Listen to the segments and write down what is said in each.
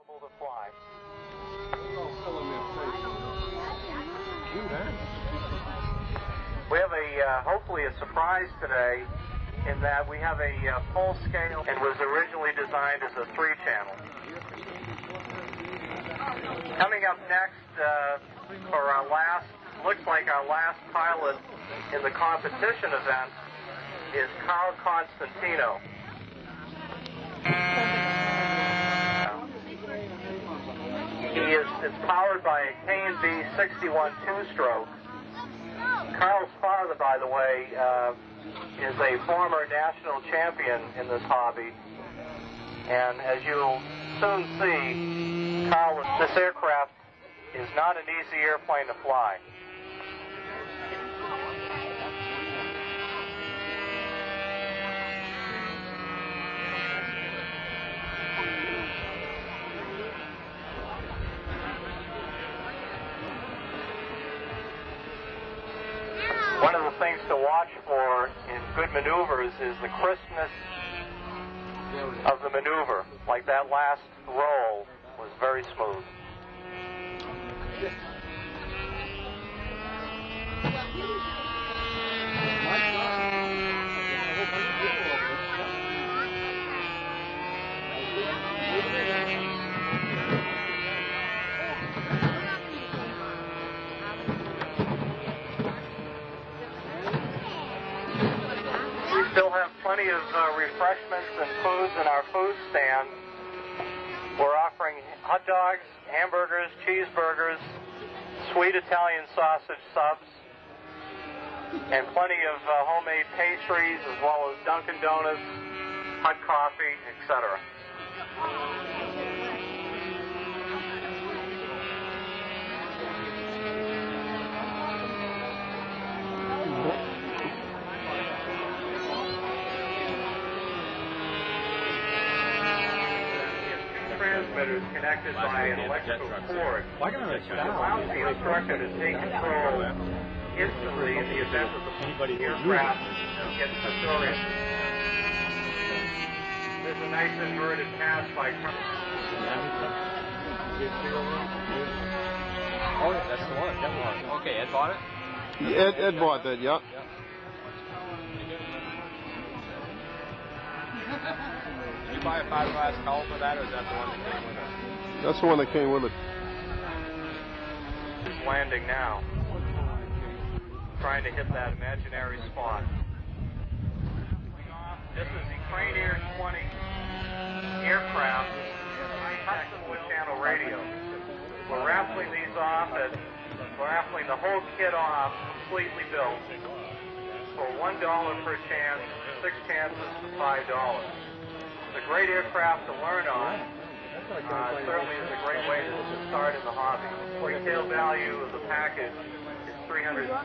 possible to fly. We have hopefully a surprise today in that we have a full scale and was originally designed as a 3-channel. Coming up next for our looks like our last pilot in the competition event is Carl Constantino. It's powered by a K&B 61 two-stroke. Carl's father, by the way, is a former national champion in this hobby. And as you'll soon see, Carl, this aircraft is not an easy airplane to fly. One of the things to watch for in good maneuvers is the crispness of the maneuver. Like that last roll was very smooth. Still have plenty of refreshments and foods in our food stand. We're offering hot dogs, hamburgers, cheeseburgers, sweet Italian sausage subs, and plenty of homemade pastries, as well as Dunkin' Donuts, hot coffee, etc. Transmitters connected by an electrical cord. Which allows the instructor to take control instantly in the event that the aircraft gets disoriented. There's a nice inverted pass by Oh, that's the one. Okay, Ed bought it? Ed bought that, yeah. Did you buy a fiberglass cowl for that, or is that the one that came with it? That's the one that came with it. It's landing now. Trying to hit that imaginary spot. This is the Crane 20 aircraft high-tech four-channel radio. We're raffling these off we're raffling the whole kit off, completely built, for $1 per chance, 6 chances for $5. It's a great aircraft to learn on. Certainly is a great way to start in the hobby. Retail value of the package is $375,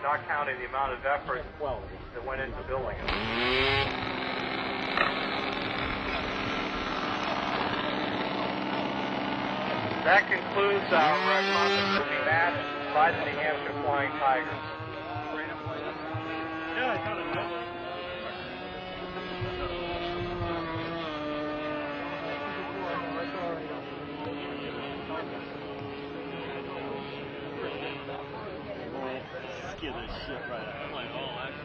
not counting the amount of effort that went into building it. That concludes our competition match by the New Hampshire Flying Tigers. Scare the shit right out. I'm like, oh, that's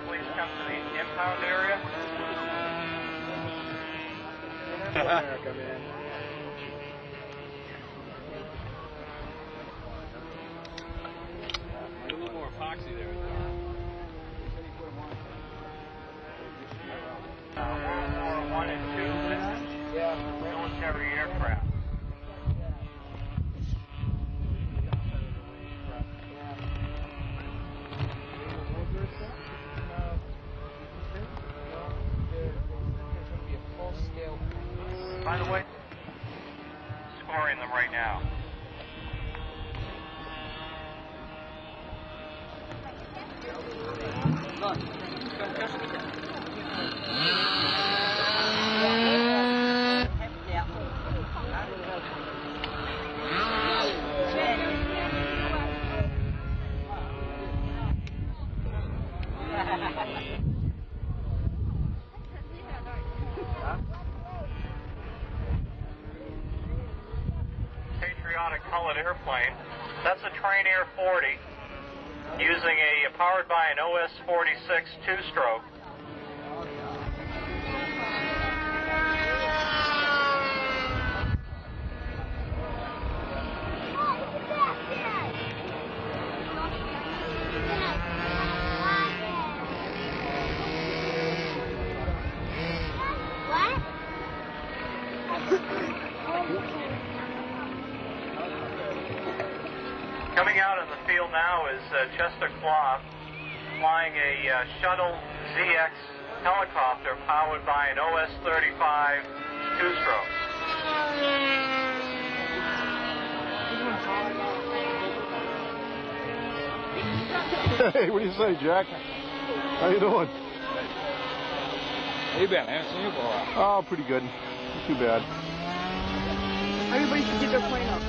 Please come to the impound area. America, man. a little more epoxy there. World War I and II military aircraft. By the way, scoring them right now. patriotic colored airplane. That's a Trainair 40 using powered by an OS-46 two-stroke. Coming out in the field now is Chester Clough flying a Shuttle ZX helicopter powered by an OS-35 two-stroke. Hey, what do you say, Jack? How you doing? How you been? I haven't seen you for a while. Oh, pretty good. Not too bad. Everybody should get their plane up.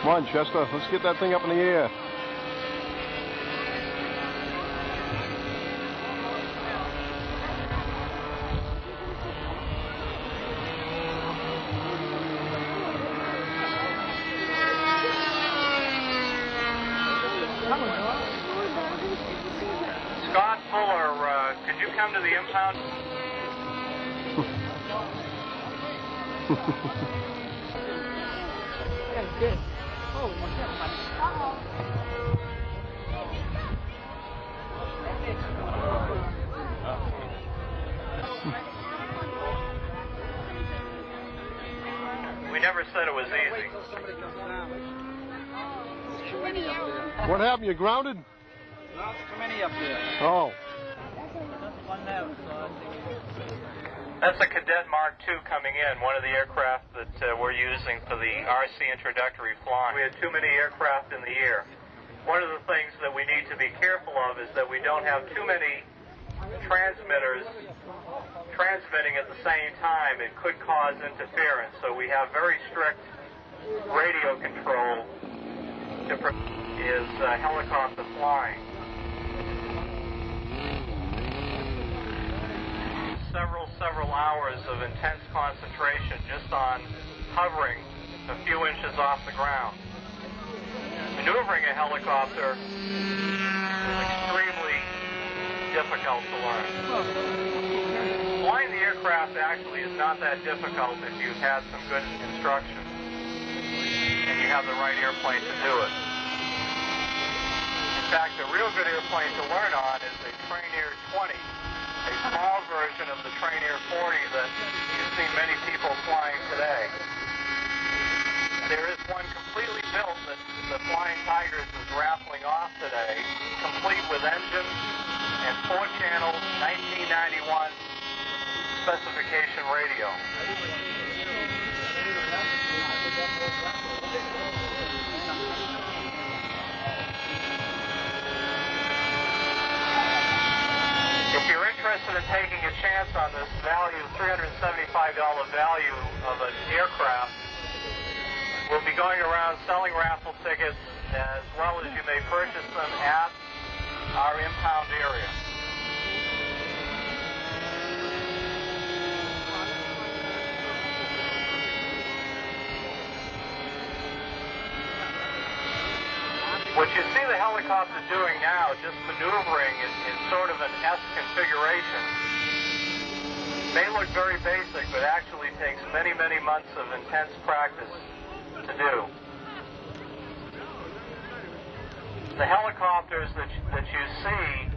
Come on, Chester. Let's get that thing up in the air. Scott Fuller, could you come to the impound? That's good. Oh, uh-oh. We never said it was easy. What happened? You grounded? No, it's too many up there. Oh. That's a Cadet Mark II coming in, one of the aircraft that we're using for the RC introductory flying. We had too many aircraft in the air. One of the things that we need to be careful of is that we don't have too many transmitters transmitting at the same time. It could cause interference, so we have very strict radio control to is helicopter flying. Several hours of intense concentration just on hovering a few inches off the ground. Maneuvering a helicopter is extremely difficult to learn. Flying the aircraft actually is not that difficult if you've had some good instruction and you have the right airplane to do it. In fact, a real good airplane to learn on is a Trainair 20, a small version of the Trainair 40 that you see many people flying today. There is one completely built that the Flying Tigers is raffling off today, complete with engine and 4-channel 1991 specification radio. If you're interested in taking a chance on this value, $375 value of an aircraft, we'll be going around selling raffle tickets as well as you may purchase them at our impound area. What you see the helicopter doing now, just maneuvering in sort of an S configuration, may look very basic, but actually takes many, many months of intense practice to do. The helicopters that you see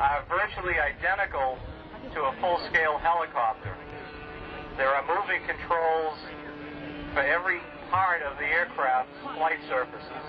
are virtually identical to a full-scale helicopter. There are moving controls for every part of the aircraft's flight surfaces.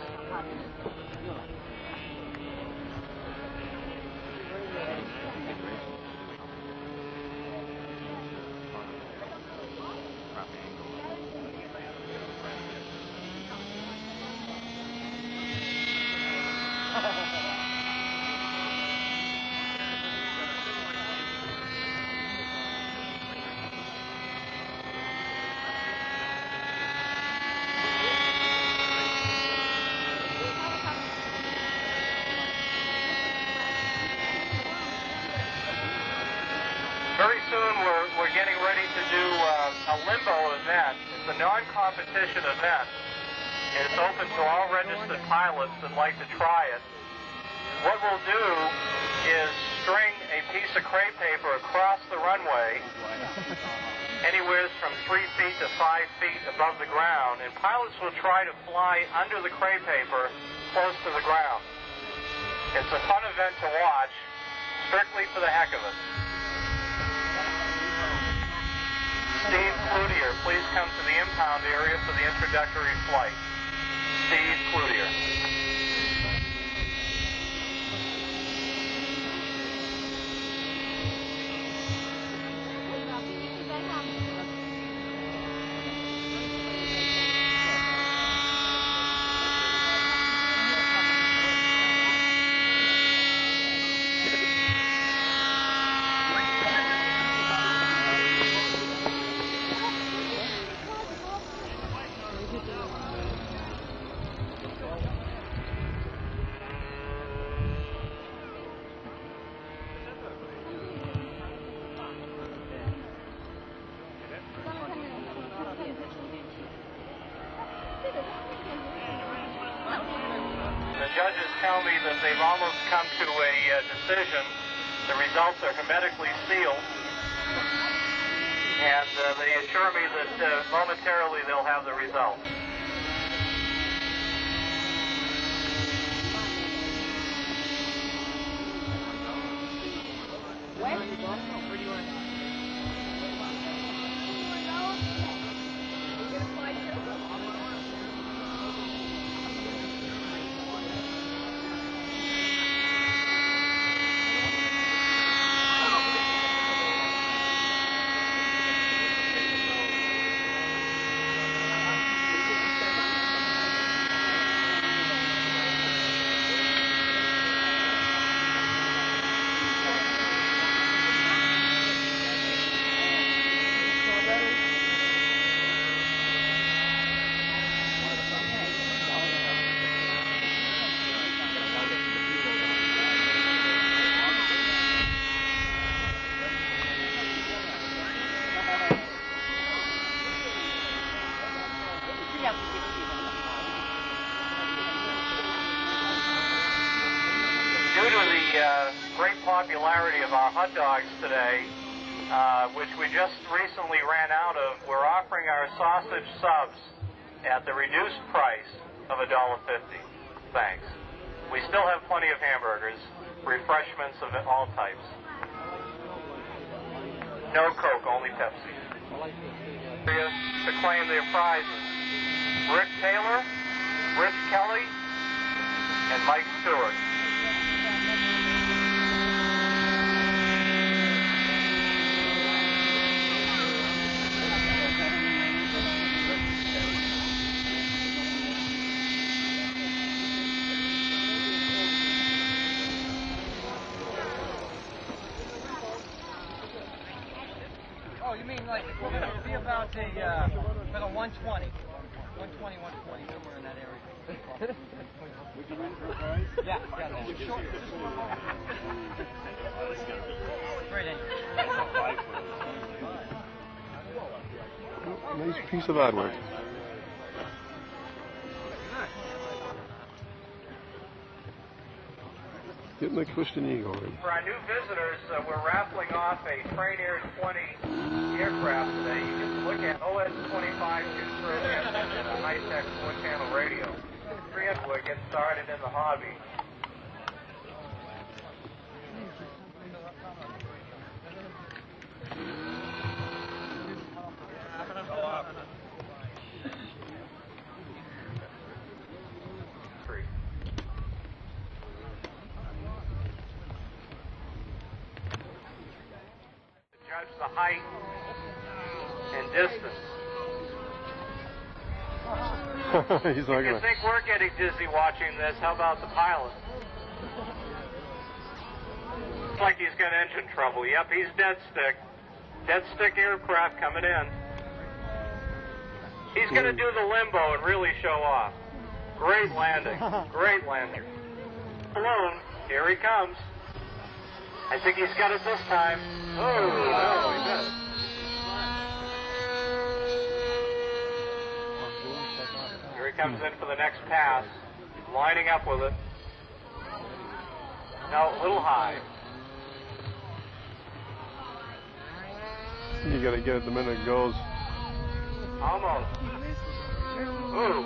It's a non-competition event, and it's open to all registered pilots that like to try it. What we'll do is string a piece of crepe paper across the runway, anywhere from 3 feet to 5 feet above the ground, and pilots will try to fly under the crepe paper close to the ground. It's a fun event to watch, strictly for the heck of it. Steve Cloutier, please come to the impound area for the introductory flight. Steve Cloutier. The judges tell me that they've almost come to a decision. The results are hermetically sealed, and they assure me that momentarily they'll have the results. Due to the great popularity of our hot dogs today, which we just recently ran out of, we're offering our sausage subs at the reduced price of $1.50. Thanks. We still have plenty of hamburgers, refreshments of all types. No Coke, only Pepsi. To claim their prizes: Rick Taylor, Rich Kelly, and Mike Stewart. Oh, you mean like it'll be about like a 120. 120, 140, somewhere in that area. Would you win for a prize? Yeah. Short, just one more. Great. Nice piece of artwork. Getting the Christian Eagle in. For our new visitors, we're raffling off a Trainair 20 aircraft today. You can look at OS-25 conversion and a high-tech 4-channel radio. We're getting started in the hobby. Judge the height and distance. He's not If you gonna. think we're getting dizzy watching this, how about the pilot? Looks like he's got engine trouble. Yep, he's dead stick. Dead stick aircraft coming in. He's going to do the limbo and really show off. Great landing. Great landing. Balloon. Here he comes. I think he's got it this time. Oh, no, he missed. he comes in for the next pass. He's lining up with it. No, a little high. You gotta get it the minute it goes. Almost. Ooh.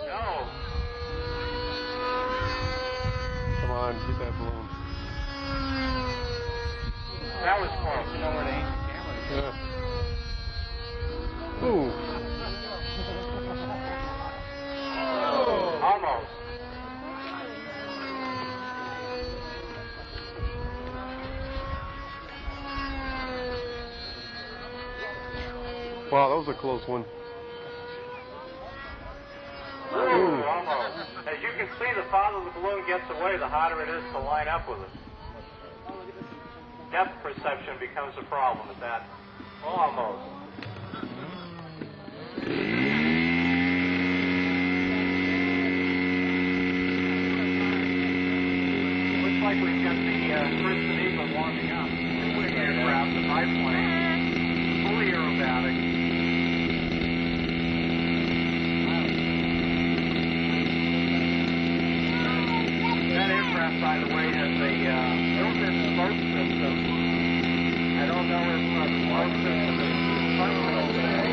No. Come on, get that balloon. That was close. You know where to aim the camera. Yeah. Ooh. Almost. Wow, that was a close one. Ooh, almost. As you can see, the farther the balloon gets away, the harder it is to line up with it. Depth perception becomes a problem at that. Almost. Looks like we've got the first Eagle warming up. Two aircraft, the biplane, fully aerobatic. That aircraft, by the way, has a built-in smoke system. I don't know if the smoke system is functional today.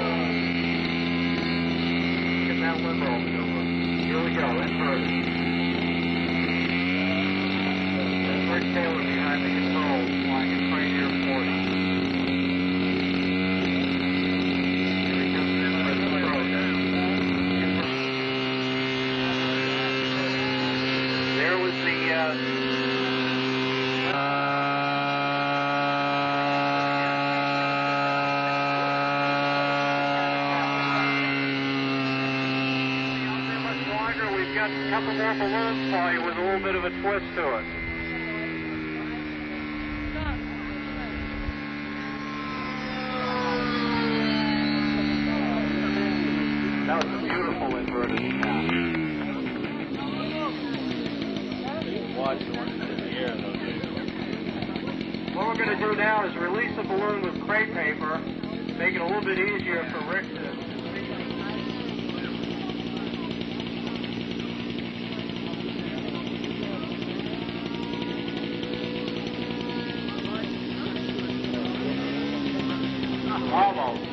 Get that limbo maneuver. Here we go, inverted. There's Rick Taylor behind the controls, flying a train Air 40. Here he comes in for the approach. There was the much longer. We've got a couple more balloons for you with a little bit of a twist to it. That was a beautiful inverted pass. Watch the one that's in the air, though. What we're going to do now is release the balloon with crepe paper, make it a little bit easier for Rick to see. Almost.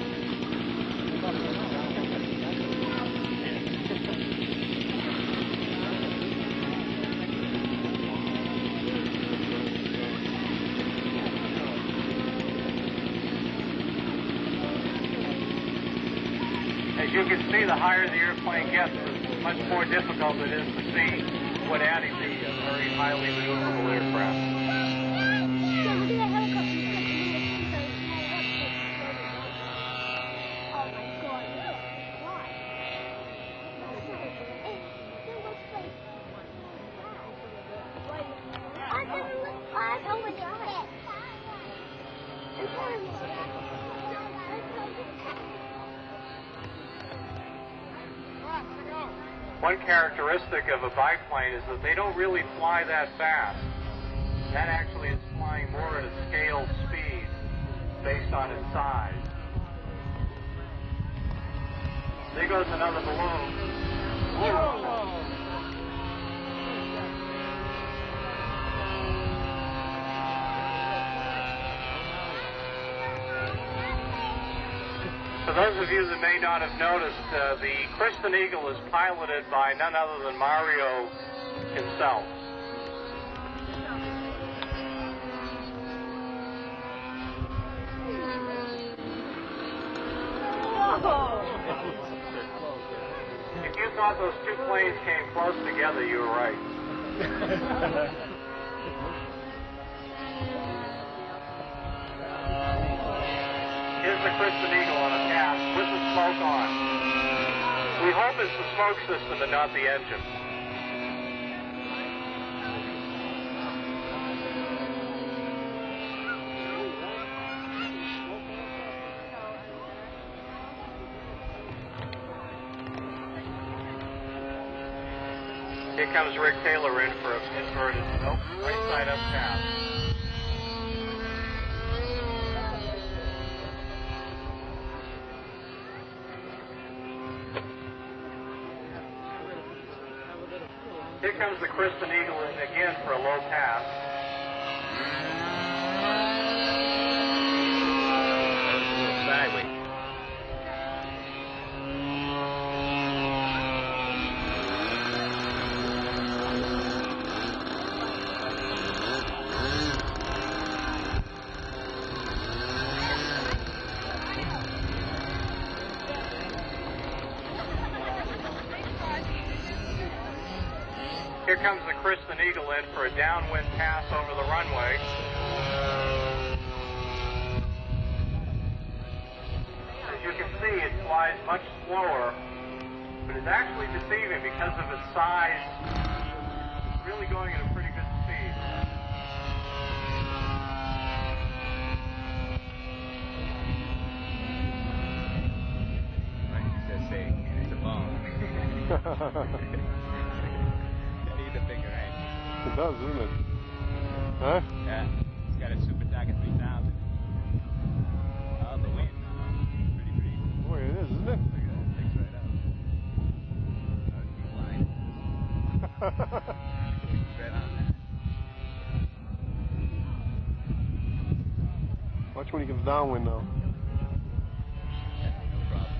As you can see, the higher the airplane gets, the much more difficult it is to see what adding the very highly maneuverable aircraft. One characteristic of a biplane is that they don't really fly that fast. That actually is flying more at a scale speed based on its size. There goes another balloon. Whoa. For those of you that may not have noticed, the Kristen Eagle is piloted by none other than Mario himself. If you thought those two planes came close together, you were right. Here's the Kristen Eagle on a pass with the smoke on. We hope it's the smoke system and not the engine. Here comes Rick Taylor in for an inverted, nope, right side up pass. Here comes the Kristen Eagle in again for a low pass. Sideways. Here comes the Kristen Eagle in for a downwind pass over the runway. As you can see, it flies much slower, but it's actually deceiving because of its size. It's really going at a pretty good speed. Like you said, say, it's a bone. Need a bigger egg. It does, isn't it? Huh? Yeah. It's got a super target 3000. Oh, the wind. Pretty breezy. Boy, it is, isn't it? Look at that. It takes right out. Oh, it's flying. Right on that. Watch when he comes downwind now. Yeah, no problem.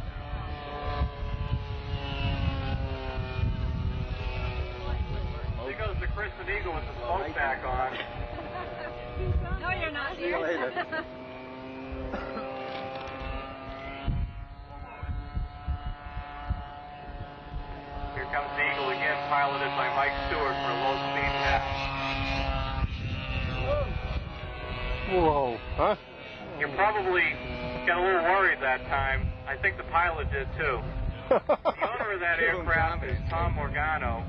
Here goes the Kristen Eagle with the smoke back on. No, you're not. See you later. Here comes the Eagle again, piloted by Mike Stewart for a low speed pass. Whoa, huh? You probably got a little worried that time. I think the pilot did too. The owner of that aircraft is Tom Morgano,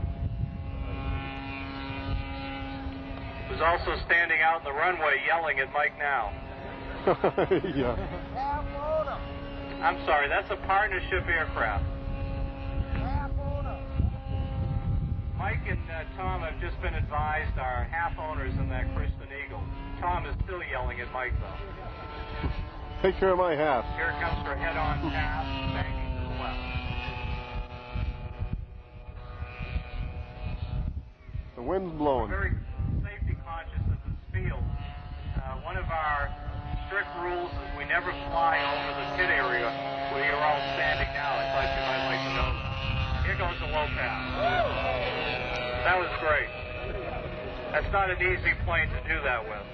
who's also standing out in the runway yelling at Mike now. Yeah. I'm sorry, that's a partnership aircraft. Mike and Tom have just been advised are half owners in that Kristen Eagle. Tom is still yelling at Mike though. Take care of my half. Here it comes for head-on pass, banking to the left. The wind's We're blowing. very safety conscious of this field. One of our strict rules is we never fly over the pit area where you're all standing now. I thought you might like to know that. Here goes the low pass. That was great. That's not an easy plane to do that with.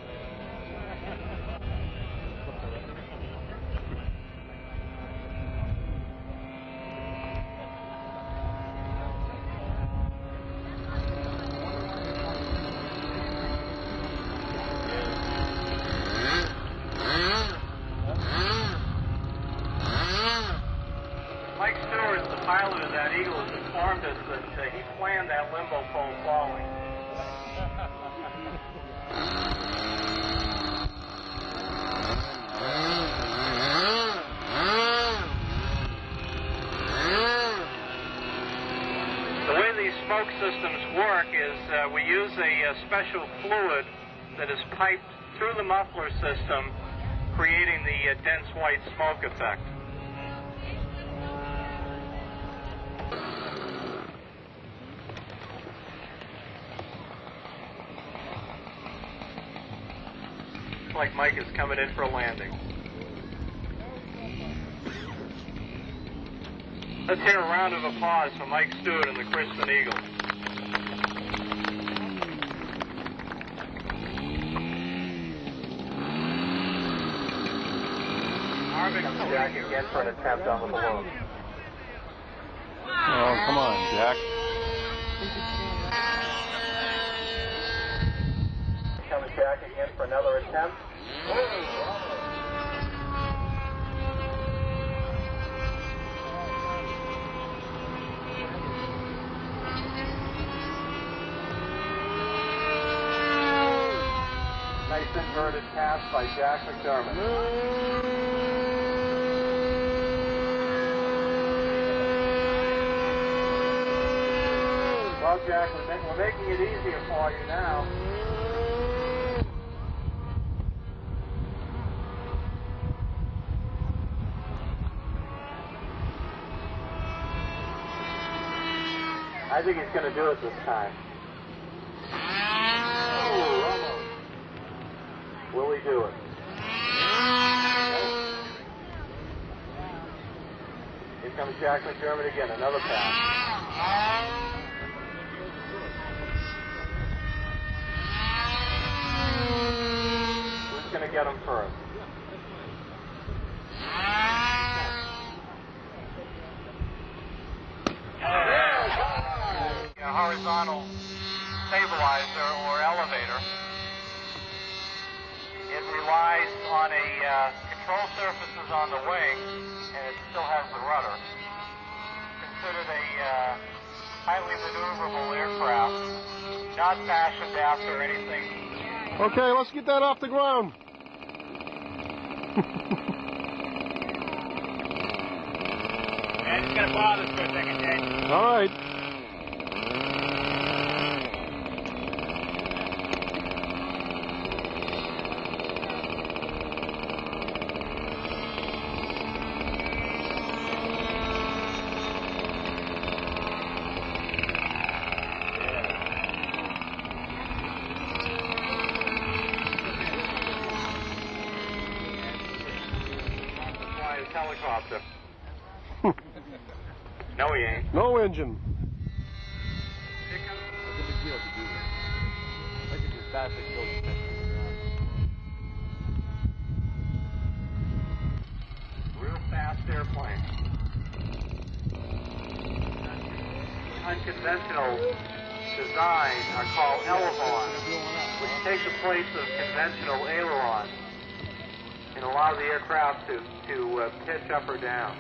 Mike Stewart, the pilot of that Eagle, has informed us that he planned that limbo pole falling. The way these smoke systems work is we use a special fluid that is piped through the muffler system, creating the dense white smoke effect. Looks like Mike is coming in for a landing. Let's hear a round of applause for Mike Stewart and the Kristen Eagle. Harvick comes back again for an attempt on the balloon. Oh, come on, Jack. Comes back again for another attempt. Nice inverted pass by Jack McDermott. Well, Jack, we're making it easier for you now. I think he's going to do it this time. Will he do it? Here comes Jack McDermott again, another pass. Who's going to get him first? A horizontal stabilizer or elevator. It relies on a control surfaces on the wing, and it still has the rudder. Considered a highly maneuverable aircraft, not fashioned after anything. Okay, let's get that off the ground. Yeah, it's gonna bother us for a second, Jay. All right. Fly his helicopter. No, he ain't. No engine. Real fast airplane. Unconventional design are called elevons, which take the place of conventional ailerons and allow the aircraft to pitch up or down.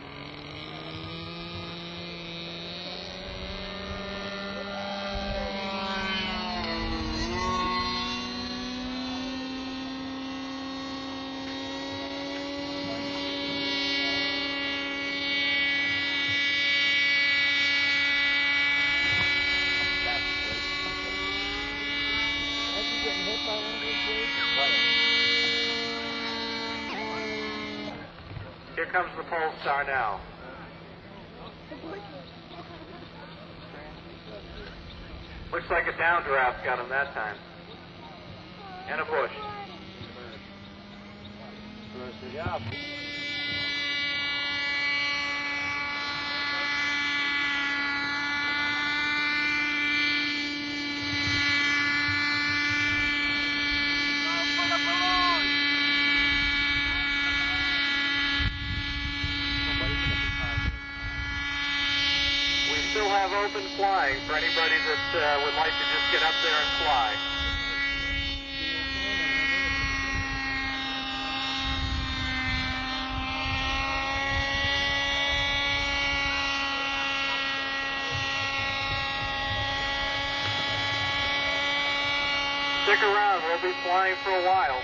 Here comes the pole star now. Looks like a downdraft got him that time. And a bush. We still have open flying for anybody that would like to just get up there and fly. Stick around, we'll be flying for a while.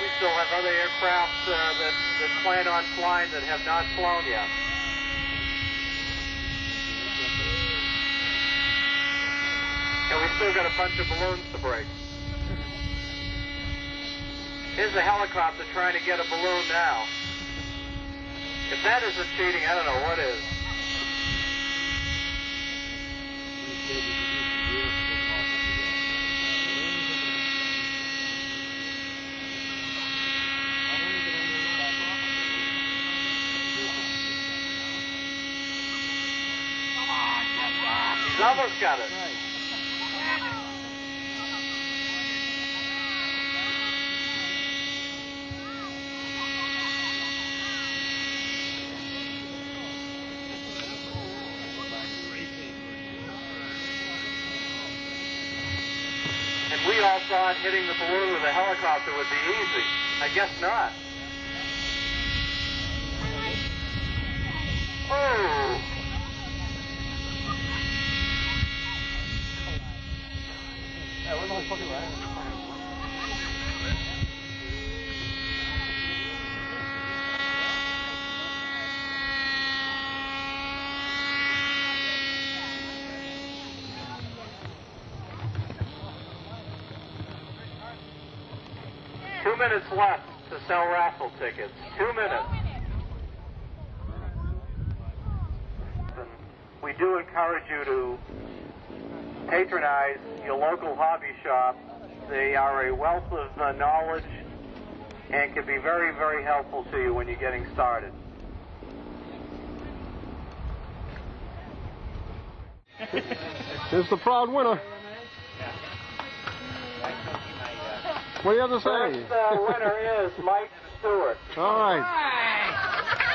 We still have other aircraft that plan on flying that have not flown yet. And we still got a bunch of balloons to break. Here's a helicopter trying to get a balloon now. If that isn't cheating, I don't know what is. He's almost got it. And we all thought hitting the balloon with a helicopter would be easy. I guess not. Oh! Yeah, we're going fucking right. 2 minutes left to sell raffle tickets. 2 minutes. And we do encourage you to patronize your local hobby shop. They are a wealth of knowledge and can be very, very helpful to you when you're getting started. Here's the proud winner. What do you have to say? First winner is Mike Stewart. All right.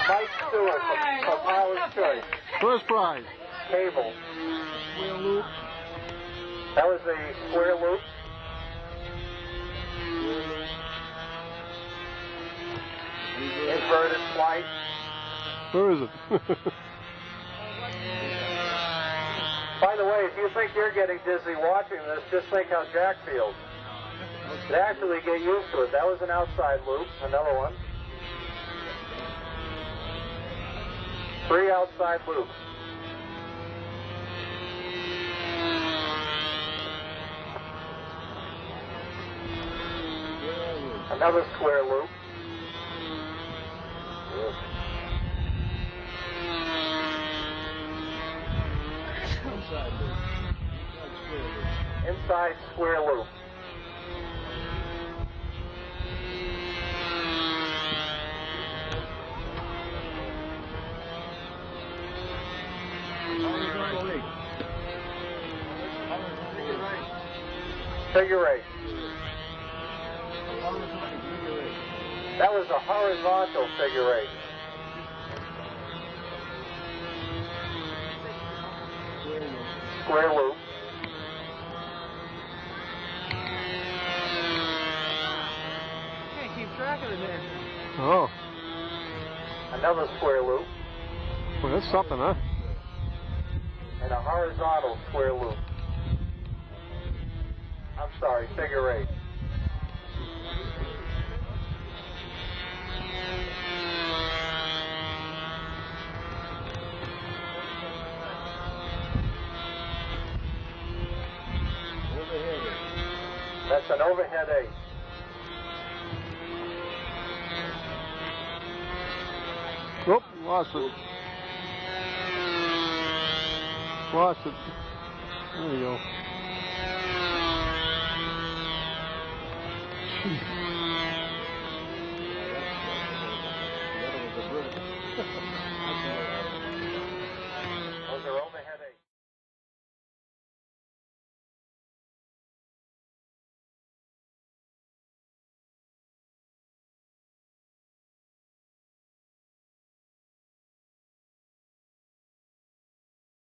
Mike Stewart from Powers Choice. First prize. Cable. That was a square loop. Inverted flight. Where is it? By the way, if you think you're getting dizzy watching this, just think how Jack feels. But actually get used to it. That was an outside loop. Another one. 3 outside loops. Another square loop. Inside square loop. Figure 8. That was a horizontal figure 8. Square loop. Can't keep track of it there. Oh. Another square loop. Well, that's something, huh? And a horizontal square loop. I'm sorry, figure 8. That's an overhead 8. Oh, lost it. Lost it. There you go. That was a British.